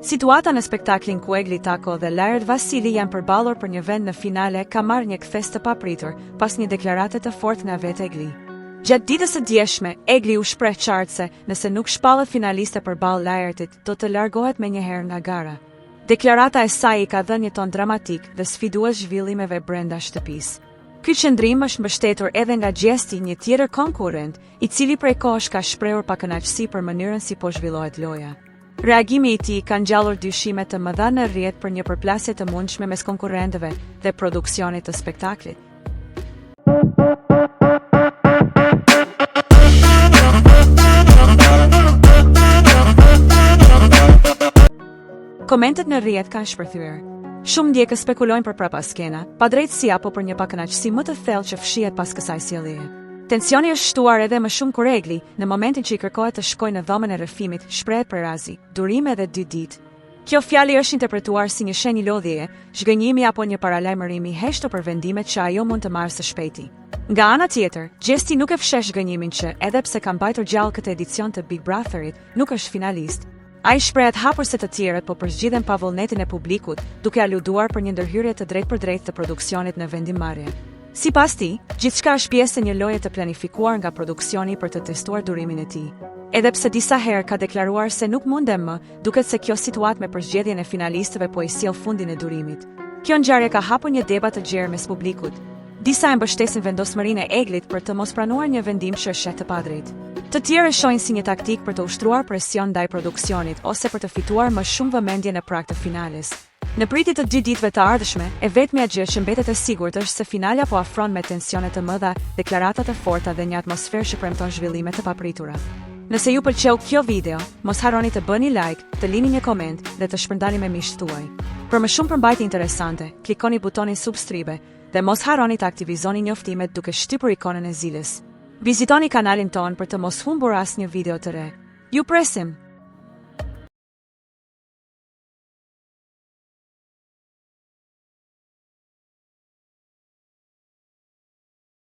Situata në spektaklin ku Egli Tako dhe Lajret Vasili janë përballur për një vend në finale ka marrë një kthes të papritur pas një deklarate të fortë nga vetë Egli. Gjatë ditës së djeshme, Egli u shpreh qartë se nëse nuk shpallet finaliste përballë Lajretit, do të largohet menjëherë nga gara. Deklarata e saj I ka dhënë një ton dramatik dhe sfidues zhvillimeve brenda shtëpisë. Ky qëndrim është mbështetur edhe nga Gjesti, një tjetër konkurrent, I cili prej kohësh ka shprehur pakënaqësi për mënyrën si po zhvillohet loja. Reagimi I tij ka ngjallur dyshime të mëdha në rrjet për një përplasje të mundshme mes konkurrentëve dhe produksionit të spektaklit. Komentet në rrjet kanë shpërthyer. Shumë ndjekës spekulojnë për prapaskena, padrejtësi apo për një pakënaqësi më të thellë që fshihet pas kësaj sjelljeje. Tensioni është shtuar edhe më shumë kur Egli, në momentin që I kërkohet të shkojë në dhomën e rrëfimit, shprehet për razi, durim edhe 2 ditë. Kjo fjalë është interpretuar si një shenjë lodhjeje, zhgënjimi apo një paralajmërim I heshtë për vendimet që ajo mund të marrë së shpejti. Nga ana tjetër, Gjesti nuk e fsheh zhgënjimin që, edhe pse ka mbajtur gjallë këtë edicion të Big Brotherit, nuk është finalist. Ai shprehet hapur se të tjerët po përzgjidhen pa vullnetin e publikut, duke aluduar për një ndërhyrje të drejtpërdrejtë të produksionit në vendimmarrje. Sipas tij, gjithçka është pjesë e një loje të planifikuar nga produksioni për të testuar durimin e tij. Edhe pse disa herë ka deklaruar se nuk mundem më, duket se kjo situatë me përzgjedhjen e finalistëve po I sjell fundin e durimit. Kjo ngjarje ka hapur një debat të gjerë mes publikut. Disa e mbështesin vendosmërinë e Eglit për të mos pranuar një vendim që është të padrejtë. Të tjerë e shohin si një taktik për të ushtruar presion ndaj produksionit ose për të fituar më shumë vëmendje në prag të finales. Në pritje të 2 ditëve të ardhshme, e vetmja gjë që mbetet e sigurt është se finalja po afron me tensione të mëdha, deklarata të forta dhe një atmosferë që premton zhvillime të papritura. Nëse ju pëlqeu kjo video, mos harroni të bëni like, të lini një koment dhe të shpërndani me miqtë tuaj. Për më shumë përmbajtje interesante, klikoni butonin subscribe dhe mos harroni të aktivizoni njoftimet duke shtypur ikonën e zilës. Vizitoni kanalin ton për të mos humbur asnjë video të re. Ju presim!